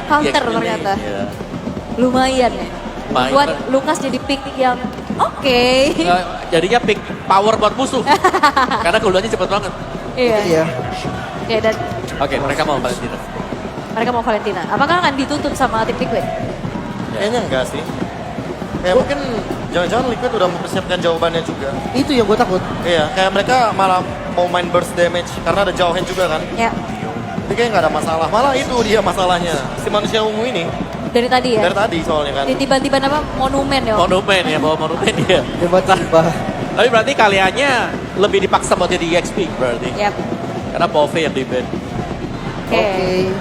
counter Jack ini, ternyata. ya. Lumayan ya. Main Buat ter- Lukas jadi pick yang oke. Jadinya pick power buat musuh. Karena keluarnya cepet banget. Iya. Iya. Ya dan Oke, mereka mau Valentina. mereka mau Valentina. Apakah akan dituntut sama tim Liquid? Kayaknya enggak sih. Kayak mungkin jangan-jangan Liquid udah mempersiapkan jawabannya juga. Itu yang gue takut. Iya, kayak mereka malah mau main burst damage karena ada jauh hand juga kan. Ya. Jadi kayak nggak ada masalah. Malah itu dia masalahnya. Si manusia ungu ini Dari tadi ya. dari tadi soalnya kan. Di tiba-tiba apa monumen ya. Om? Monumen ya, bawa monumen dia. Tiba-tiba. Tapi berarti kaliannya lebih dipaksa buat jadi EXP berarti. Yap. Karena Pove yang di ban. Oke.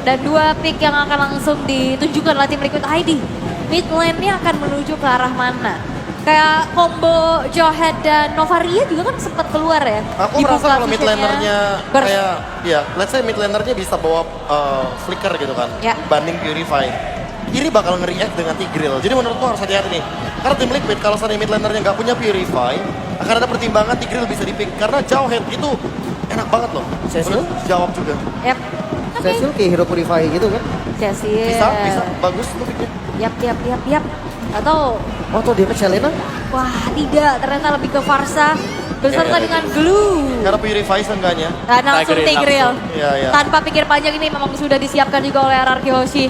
Dan dua pick yang akan langsung ditunjukkan oleh tim Liquid ID. Mid lane-nya akan menuju ke arah mana? Kayak combo Jawhead dan Novaria juga kan sempat keluar ya. Aku Dibuka merasa kalau mid visionnya. lanernya Burst. kayak, ya, let's say mid lanernya bisa bawa flicker gitu kan, Ya. banding Purify. Ini bakal nge-react dengan Tigreal. Jadi menurutku harus hati-hati nih. Karena tim Liquid kalau seandainya mid lanernya nggak punya Purify, akan ada pertimbangan Tigreal bisa di-pick. Karena Jawhead itu enak banget loh. Cecil? Udah jawab juga. Yap. Oke. Cecil kayak hero purify gitu kan. Cecil. Bisa, bagus tuh picknya. Yap. Atau Oh tuh dia ke Selena. wah tidak, ternyata lebih ke Farsa beserta Iya. dengan Glue. Karena Purify seenggaknya. Dan langsung Tigreal Tigreal. langsung. Iya, iya. Tanpa pikir panjang ini memang sudah disiapkan juga oleh RRQ Hoshi.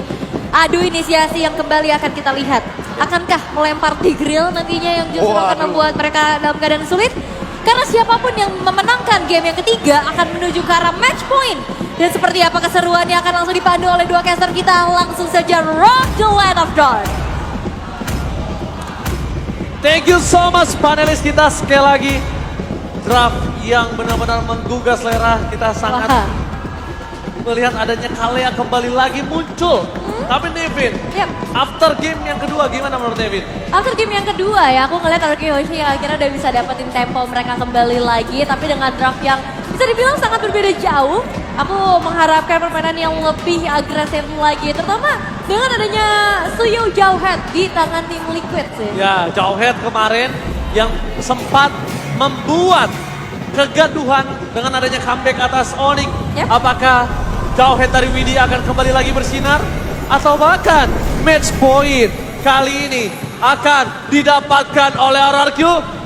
Adu inisiasi yang kembali akan kita lihat. Akankah melempar Tigreal nantinya yang justru akan Waduh. membuat mereka dalam keadaan sulit? Karena siapapun yang memenangkan game yang ketiga akan menuju ke arah match point. Dan seperti apa keseruannya akan langsung dipandu oleh dua caster kita. Langsung saja Rock the Land of Dawn. Thank you so much panelis kita sekali lagi. Draft yang benar-benar menggugah selera. Kita sangat Wah. melihat adanya Kalea kembali lagi muncul. Tapi Nevin, Yap. after game yang kedua gimana menurut Nevin? After game yang kedua ya, aku ngeliat RRQ Hoshi yang akhirnya udah bisa dapetin tempo mereka kembali lagi. Tapi dengan draft yang bisa dibilang sangat berbeda jauh. Aku mengharapkan permainan yang lebih agresif lagi. Terutama dengan adanya Suyo Jawhead di tangan tim Liquid sih. Ya, Jawhead kemarin yang sempat membuat kegaduhan dengan adanya comeback atas Onyx. Yap. Apakah Jawhead dari Widi akan kembali lagi bersinar? Atau bahkan match point kali ini akan didapatkan oleh RRQ.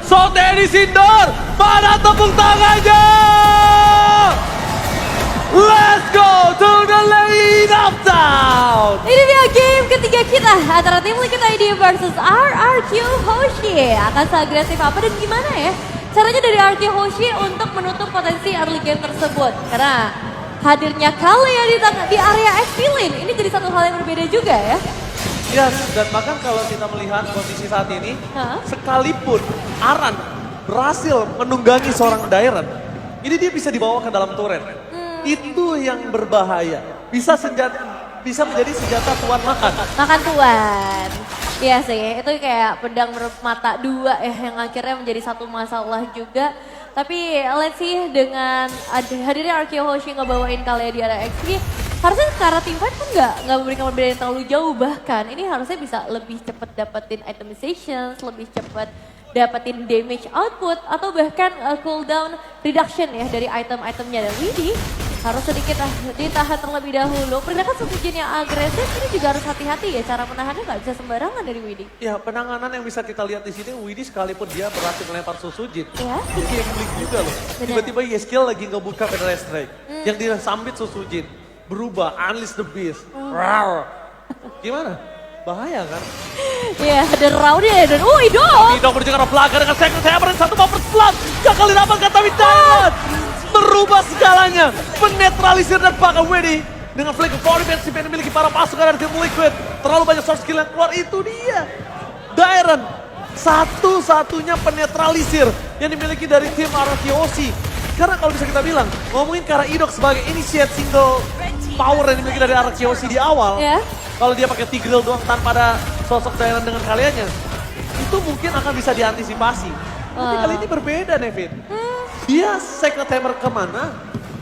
So Dennis Indor, mana tepuk tangannya? Let's go to the lane of town. Ini dia game ketiga kita antara tim Liquid ID versus RRQ Hoshi. Akan seagresif apa dan gimana ya? Caranya dari RRQ Hoshi untuk menutup potensi early game tersebut. Karena hadirnya Kalea di area XP lane ini jadi satu hal yang berbeda juga ya. Ya, dan bahkan kalau kita melihat kondisi saat ini, Hah? sekalipun Aran berhasil menunggangi seorang Dairen, ini dia bisa dibawa ke dalam turret. Itu yang berbahaya. Bisa menjadi senjata tuan makan. Makan tuan. Iya sih, itu kayak pedang bermata dua ya yang akhirnya menjadi satu masalah juga. Tapi let's see dengan hadirnya RRQ Hoshi ngebawain Kalea di area XP, harusnya secara team fight kan nggak memberikan perbedaan yang terlalu jauh, bahkan ini harusnya bisa lebih cepat dapetin itemizations, lebih cepat dapetin damage output atau bahkan cooldown reduction ya dari item-itemnya. Dan Widi harus sedikit ditahan terlebih dahulu. Pergerakan Sukujin yang agresif ini juga harus hati-hati ya, cara menahannya nggak bisa sembarangan dari Widi. Ya, penanganan yang bisa kita lihat di sini, Widi sekalipun dia berhasil melempar Susujin, Ya. itu gambling juga loh. Benar. Tiba-tiba Yeskiel lagi ngebuka Federal Strike, yang disambit Susujin, berubah, unleash the beast. Rawr. Gimana? Bahaya kan? Iya, ada round-nya dan Idol. Idol menuju ke arah Plaga dengan second hammer dan satu power slot. Gagal didapatkan tapi Diamond merubah segalanya. Menetralisir dan bahkan Widi dengan flicker for defensive yang dimiliki para pasukan dari tim Liquid. Terlalu banyak source skill yang keluar, itu dia. Dairen satu-satunya penetralisir yang dimiliki dari tim RRQ. Karena kalau bisa kita bilang, ngomongin Kara Idok sebagai initiate single power yang dimiliki dari RRQ di awal. Ya. Kalau dia pakai Tigreal doang tanpa ada sosok Dairen dengan kaliannya, itu mungkin akan bisa diantisipasi. Tapi kali ini berbeda, Nevin. Dia Sacred Hammer kemana,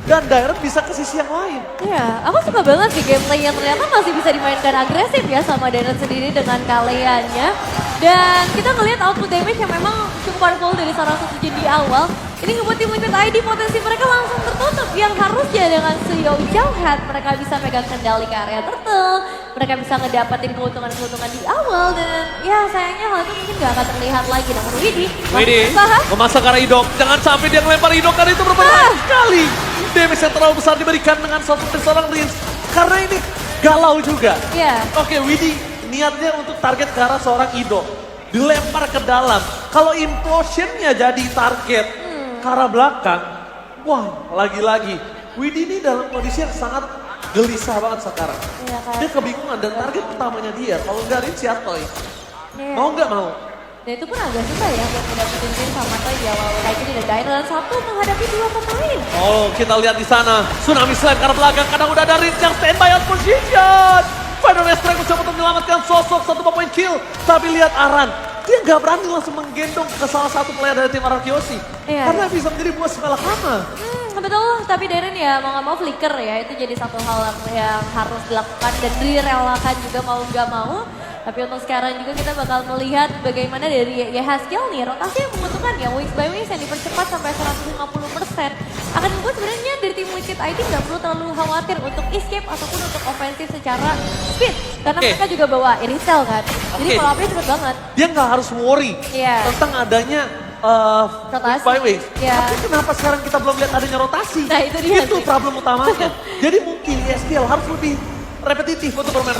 dan Dairen bisa ke sisi yang lain. Iya, aku suka banget sih gameplay yang ternyata masih bisa dimainkan agresif ya sama Dairen sendiri dengan Kaleanya. Dan kita ngelihat output damage yang memang cukup powerful dari seorang Sukujin di awal. Ini ngebuat tim Liquid ID potensi mereka langsung tertutup. Yang harusnya dengan Suyo Jauhat mereka bisa pegang kendali ke area turtle. Mereka bisa ngedapetin keuntungan-keuntungan di awal. Dan ya sayangnya hal itu mungkin gak akan terlihat lagi. Namun Widi Widi memasak ke arah Idok. Jangan sampai dia ngelempar Idok karena itu berbahaya sekali. Damage yang terlalu besar diberikan dengan seorang Rins. Karena ini galau juga. Iya. Oke, Widi niatnya untuk target ke arah seorang Idok. Dilempar ke dalam. Kalau implosionnya jadi target ke arah belakang. Wah, lagi-lagi. Widi ini dalam kondisi yang sangat gelisah banget sekarang. Iya, kan? Dia kebingungan dan target utamanya dia. Kalau nggak Rins ya Toy. Iya. Mau nggak mau? Dan itu pun agak susah ya buat ngedapetin Rin sama Toy di awal kayak gini. Dan Dairon dan satu menghadapi dua pemain. Oh, kita lihat di sana. Tsunami Slam ke arah belakang. Kadang udah ada Rins yang standby on position. Final Strike mencoba untuk menyelamatkan sosok 1 point kill. Tapi lihat Aran. Dia nggak berani langsung menggendong ke salah satu player dari tim Arkeosi. Iya, Karena iya. bisa menjadi buah semalakama. Betul, tapi Darren ya mau nggak mau flicker ya, itu jadi satu hal yang harus dilakukan dan direlakan juga mau nggak mau. Tapi untuk sekarang juga kita bakal melihat bagaimana dari Yehaskiel nih, rotasi yang menguntungkan ya, wings by wings yang dipercepat sampai 150%. Akan membuat sebenarnya dari tim Liquid ID nggak perlu terlalu khawatir untuk escape ataupun untuk ofensif secara speed. Karena mereka juga bawa Irisel kan, jadi Oke. follow up-nya cepet banget. Dia nggak harus worry Iya. tentang adanya Rotasi. by wings. Iya. Tapi kenapa sekarang kita belum lihat adanya rotasi? Nah, itu dia Itu sih. problem utamanya. Jadi mungkin ESTL harus lebih repetitif untuk bermain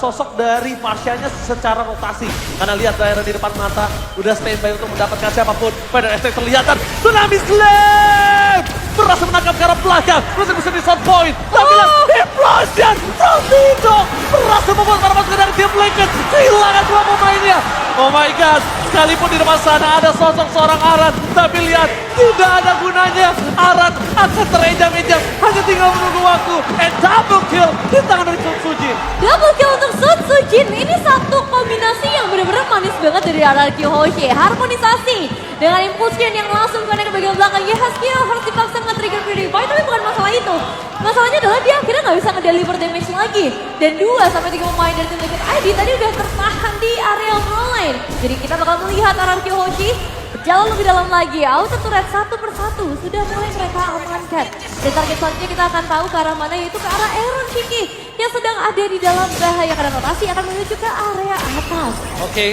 sosok dari Marsianya secara rotasi. Karena lihat daerah di depan mata udah standby untuk mendapatkan siapapun. Pada ST terlihat dan Tsunami Slam berhasil menangkap ke arah belakang. Terus bisa di shot point. Tapi lihat implosion from Dido berhasil membuat para pasukan dari tim Liquid kehilangan dua pemainnya. Oh my god, sekalipun di depan sana ada sosok seorang Aran, tapi lihat tidak ada gunanya. Aran akan terenjam-enjam, hanya tinggal menunggu waktu. And double kill di tangan dari Sun Sujin. Double kill untuk Sun Sujin. Ini satu kombinasi yang benar-benar manis banget dari RRQ Hoshi. Harmonisasi dengan impulsion yang langsung connect ke bagian belakang. Yehaskiel harus dipaksa nge-trigger Purify, tapi bukan masalah itu. Masalahnya adalah dia akhirnya nggak bisa nge-deliver damage lagi. Dan 2-3 pemain dari tim Liquid ID tadi udah tertahan di area pro lane. Jadi kita bakal melihat RRQ Hoshi berjalan lebih dalam lagi. Auto turret satu persatu sudah mulai mereka amankan. Dan target selanjutnya kita akan tahu ke arah mana, yaitu ke arah Aaron Chiki yang sedang ada di dalam bahaya karena rotasi akan menuju ke area atas. Oke,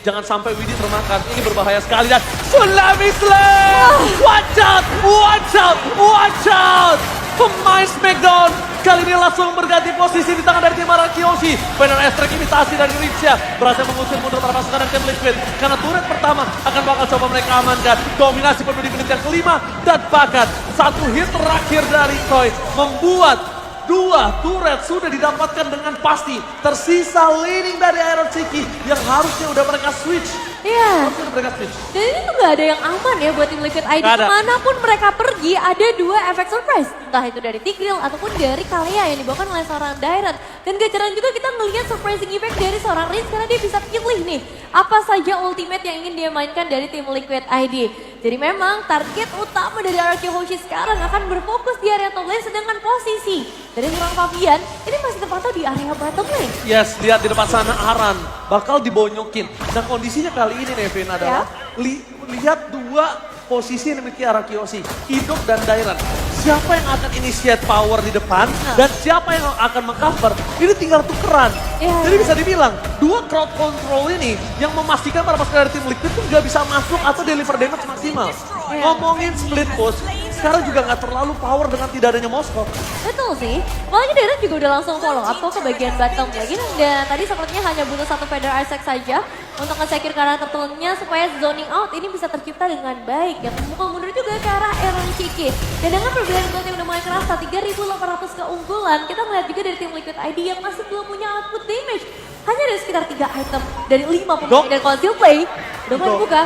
jangan sampai Widi termakan. Ini berbahaya sekali dan Tsunami Slam! Watch out! Watch out! Watch out! Pemain Smackdown kali ini langsung berganti posisi di tangan dari tim Arkeosi. Final Strike imitasi dari Richa berhasil mengusir mundur para pasukan dari tim Liquid. Karena turret pertama akan bakal coba mereka amankan. Dominasi penuh di menit yang kelima dan bahkan satu hit terakhir dari Toy membuat dua turret sudah didapatkan dengan pasti. Tersisa laning dari Iron Chiki yang harusnya udah mereka switch. Iya. Harusnya udah mereka switch. Dan ini tuh gak ada yang aman ya buat tim Liquid ID. Nggak ada. Kemanapun mereka pergi ada dua efek surprise. Entah itu dari Tigreal ataupun dari Kalia yang dibawakan oleh seorang Dairon. Dan gak jarang juga kita ngelihat surprising effect dari seorang Rins karena dia bisa pilih nih apa saja ultimate yang ingin dia mainkan dari tim Liquid ID. Jadi memang target utama dari RRQ Hoshi sekarang akan berfokus di area top lane, sedangkan posisi dari seorang Fabian ini masih terpantau di area bottom lane. Yes, lihat di depan sana Aran bakal dibonyokin. Nah kondisinya kali ini Nevin adalah lihat dua posisi yang dimiliki Arkeosi, Idok dan Dairon. Siapa yang akan initiate power di depan dan siapa yang akan mengcover, ini tinggal tukeran. Iya. Jadi bisa dibilang dua crowd control ini yang memastikan para pasukan dari tim Liquid itu nggak bisa masuk atau deliver damage maksimal. Ngomongin split push, sekarang juga nggak terlalu power dengan tidak adanya Moskov. Betul sih, apalagi Darren juga udah langsung follow up kok ke bagian bottom lagi. Dan tadi sepertinya hanya butuh satu Feather Isaac saja untuk nge-secure karakter turunnya supaya zoning out ini bisa tercipta dengan baik. Yang memukul mundur juga ke arah Aaron Chiki. Dan dengan perbedaan gold yang udah mulai kerasa, 3.800 keunggulan, kita melihat juga dari tim Liquid ID yang masih belum punya output damage. Hanya ada sekitar 3 item dari 5 pemain dan conceal play. Udah mulai buka.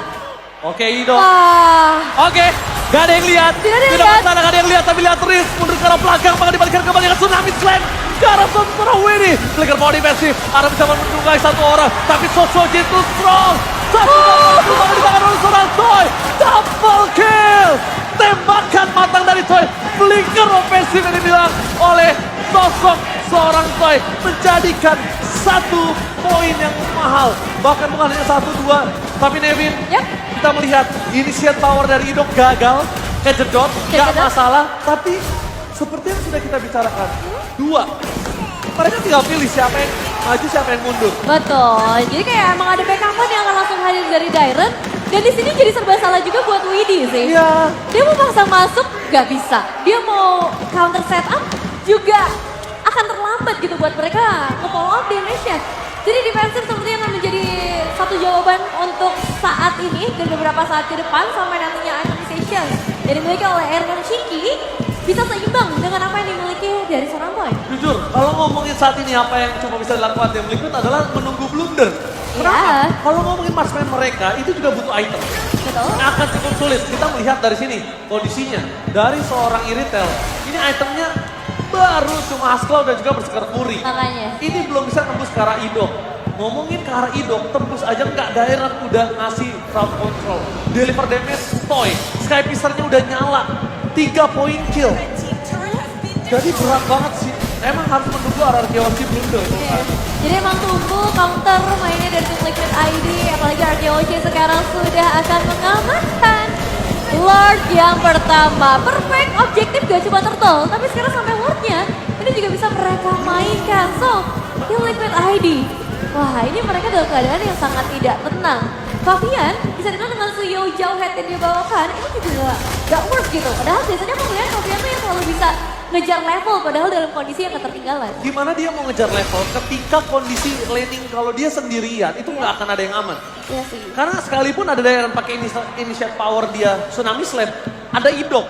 Oke Idok. Wah, Oke, gak ada yang lihat. Tidak ada yang Di depan lihat. sana gak ada yang lihat, tapi lihat Riz mundur ke arah belakang, maka dibalikan kembali dengan Tsunami Slam. Ke arah Sonsora Winnie. Flicker power defensif, Arah bisa menunggai satu orang, tapi Sosojin too strong. Satu orang di tangan oleh seorang Toy. Double kill. Tembakan matang dari Toy. Flicker ofensif yang dibilang oleh sosok seorang Toy menjadikan 1 poin yang mahal. Bahkan bukan hanya 1-2, tapi Nevin, Yap. kita melihat initiate power dari Idok gagal, kejedot, gak Kejedot. masalah, tapi seperti yang sudah kita bicarakan, 2. Mereka tinggal pilih siapa yang maju, siapa yang mundur. Betul, jadi kayak emang ada backup yang akan langsung hadir dari Dairen. Dan di sini jadi serba salah juga buat Widi sih. Iya. Dia mau paksa masuk, gak bisa. Dia mau counter setup, juga akan terlambat gitu buat mereka nge-follow up damage-nya. Jadi defensif sepertinya akan menjadi satu jawaban untuk saat ini dan beberapa saat ke depan sampai nantinya itemization yang dimiliki oleh Erkan Shiki bisa seimbang dengan apa yang dimiliki dari seorang Toy. Jujur, kalau ngomongin saat ini apa yang cuma bisa dilakukan tim Liquid adalah menunggu blunder. Kenapa? Iya. Kalau ngomongin marksman mereka, itu juga butuh item. Betul. Akan cukup sulit. Kita melihat dari sini kondisinya. Dari seorang Iritel, ini itemnya baru cuma Haskell dan juga Berserker Fury. Makanya. Ini belum bisa tembus ke arah Idok. Ngomongin ke arah Idok, tembus aja nggak, Dairen udah ngasih crowd control. Deliver damage, Toy. Sky Piercer-nya udah nyala. 3 poin kill. Jadi berat banget sih. Emang harus menunggu Arkeologi blunder. Iya. Jadi emang tunggu counter mainnya dari tim Liquid ID, apalagi Arkeologi sekarang sudah akan mengamankan Lord yang pertama. Perfect objektif gak cuma turtle, tapi sekarang sampai Lordnya ini juga bisa mereka mainkan. So, tim Liquid ID, wah ini mereka dalam keadaan yang sangat tidak tenang. Fabian bisa dibilang dengan Suyo jauh head yang dia bawakan, ini juga gak work gitu. Padahal biasanya aku melihat Fabian tuh yang selalu bisa ngejar level padahal dalam kondisi yang ketertinggalan. Gimana dia mau ngejar level ketika kondisi laning kalau dia sendirian itu nggak akan ada yang aman. Iya sih. Karena sekalipun ada yang pakai initiate power dia Tsunami Slam, ada Idok.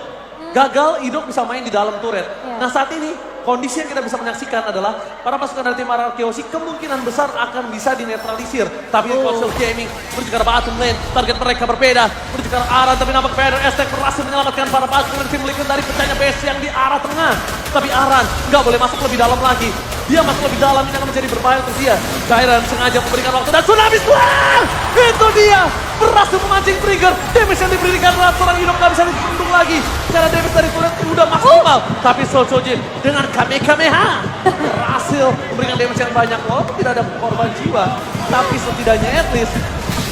Gagal, Idok bisa main di dalam turret. Iya. Nah saat ini kondisi yang kita bisa menyaksikan adalah para pasukan dari tim Arkeologi kemungkinan besar akan bisa dinetralisir. Tapi Console Gaming menuju ke arah bottom lane, target mereka berbeda. Menuju ke arah Aran, tapi nampak Vader Aztec berhasil menyelamatkan para pasukan dari tim Liquid dari pecahnya base yang di arah tengah. Tapi Aran nggak boleh masuk lebih dalam lagi. Dia masuk lebih dalam, ini akan menjadi berbahaya untuk dia. Dairen sengaja memberikan waktu dan Tsunami Slam! Itu dia! Berhasil memancing trigger. Damage yang diberikan oleh seorang Idok nggak bisa ditundung lagi. Karena damage dari turret udah maksimal. Tapi Soljin dengan Kamehameha berhasil memberikan damage yang banyak. Walaupun tidak ada korban jiwa. Tapi setidaknya at least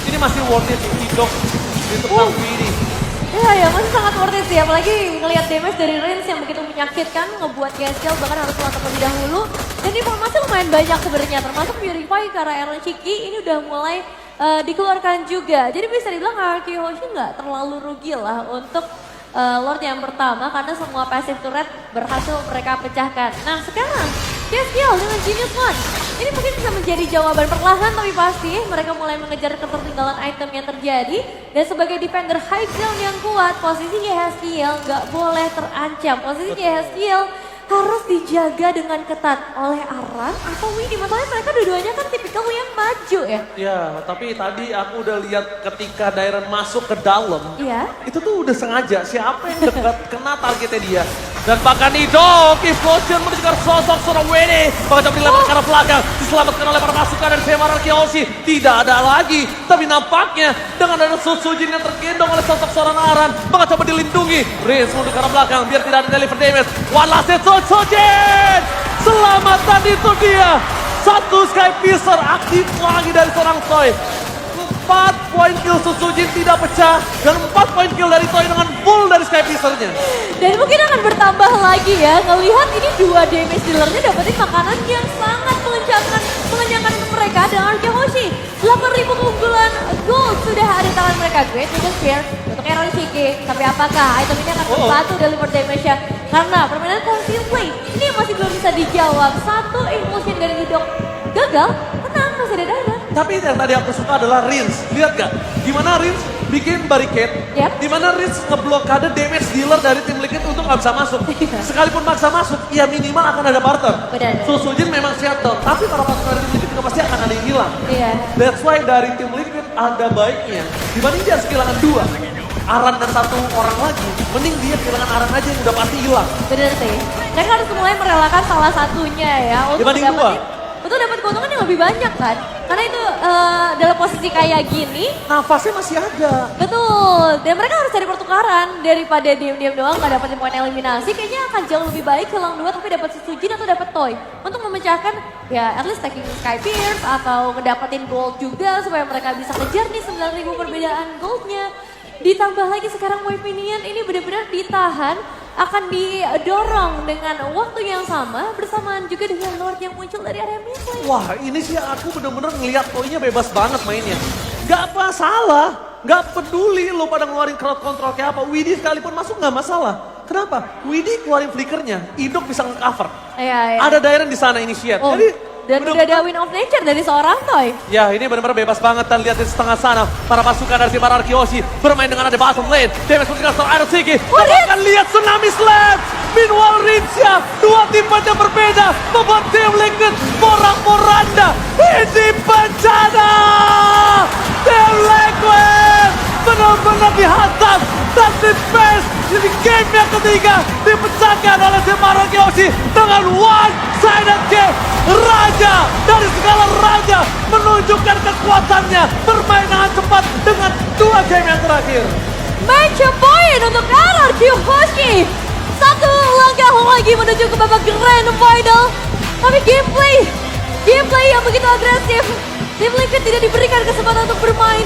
ini masih worth it Idok di tempat ini. Iya ya, masih sangat worth it sih. Apalagi ngelihat damage dari Reigns yang begitu menyakitkan, ngebuat Gaskell bahkan harus melangkah lebih dahulu. Dan informasi lumayan banyak sebenarnya, termasuk Purify ke arah Aaron Shiki ini udah mulai dikeluarkan juga. Jadi bisa dibilang Arkeologi nggak terlalu rugi lah untuk Lord yang pertama karena semua passive turret berhasil mereka pecahkan. Nah sekarang Gaskell dengan Genius One. Ini mungkin bisa menjadi jawaban perlahan tapi pasti mereka mulai mengejar ketertinggalan item yang terjadi. Dan sebagai defender high ground yang kuat, posisi Gaskell nggak boleh terancam. Posisi Gaskell harus dijaga dengan ketat oleh Aran atau Windy. Masalahnya mereka dua-duanya kan tipikal yang maju ya. Ya, tapi tadi aku udah lihat ketika Dairen masuk ke dalam. Iya. Itu tuh udah sengaja siapa yang dekat kena targetnya dia. Dan bahkan Idok, Explosion menuju ke sosok seorang Wede. Bahkan coba dilempar ke arah belakang. Diselamatkan oleh para pasukan dari Femar Arkeologi. Tidak ada lagi. Tapi nampaknya dengan ada Susujin yang tergendong oleh sosok seorang Aran. Bahkan coba dilindungi. Reigns menuju ke arah belakang biar tidak ada deliver damage. One last hit Susujin. Selamatan itu dia. Satu Sky Piercer aktif lagi dari seorang Toy. 4 poin kill Susujin tidak pecah. Dan 4 poin kill dari Toy dengan full dari Sky Piercer-nya. Dan mungkin akan bertambah lagi ya. Ngelihat ini 2 damage dealer-nya dapetin makanan yang sangat mengenyangkan untuk mereka. Dan Arkeologi 8.000 keunggulan gold sudah ada di tangan mereka. Great Mega Spear untuk Aaron Shiki. Tapi apakah item ini akan membantu deliver damage-nya? Karena permainan conceal play ini masih belum bisa dijawab. Satu impulsion dari Idok gagal, tenang masih ada Dairen. Tapi yang tadi aku suka adalah Reigns. Lihat gak? Gimana Reigns bikin barricade. Yep. Dimana Reigns ngeblokade damage dealer dari tim Liquid untuk gak bisa masuk. Sekalipun maksa masuk, ya minimal akan ada barter. Benar. Susujin memang shutdown. Tapi para pasukan dari tim Liquid juga pasti akan ada yang hilang. Iya. That's why dari tim Liquid ada baiknya. Dibanding dia harus kehilangan 2. Aran dan 1 orang lagi, mending dia kehilangan Aran aja yang udah pasti hilang. Bener sih. Mereka harus mulai merelakan salah satunya ya. Untuk Dibanding betul dapat keuntungan yang lebih banyak kan. Karena itu dalam posisi kayak gini, Nafasnya masih ada. betul. Betul, dan mereka harus cari pertukaran daripada diam-diam doang gak dapetin poin eliminasi. Kayaknya akan jauh lebih baik hilang 2 tapi dapat Sujin atau dapat Toy. Untuk memecahkan ya at least taking Sky Pierce atau ngedapetin gold juga supaya mereka bisa kejar nih 9.000 perbedaan goldnya. Ditambah lagi sekarang Wave Minion ini benar-benar ditahan, akan didorong dengan waktu yang sama bersamaan juga dengan Lord yang muncul dari area mid lane. Wah ini sih aku bener-bener ngeliat Toy-nya bebas banget mainnya. Gak masalah, gak peduli lo pada ngeluarin crowd control kayak apa. Widdy sekalipun masuk gak masalah. Kenapa? Widdy keluarin flickernya, Idok bisa nge-cover. Iya. Ada Dairen di sana initiate. Oh, Jadi dan udah ada Win of Nature dari seorang Toy. ya ini benar-benar bebas banget dan lihat di setengah sana para pasukan dari tim Arkeoshi bermain dengan ada bottom lane. Damage untuk Castle Iron Siki. Akan lihat Tsunami Slam. Meanwhile Rinsya, dua tim pada berbeda membuat tim Liquid porak-poranda. Ini bencana. Tim Liquid benar-benar dihantam dan di base. Jadi game yang ketiga dipecahkan oleh tim Arkeoshi dengan one-sided game. Raja dari segala raja menunjukkan kekuatannya bermain dengan cepat dengan 2 game yang terakhir. Match point untuk RRQ Hoshi. Satu langkah lagi menuju ke babak grand final. Tapi gameplay yang begitu agresif. Tim Liquid tidak diberikan kesempatan untuk bermain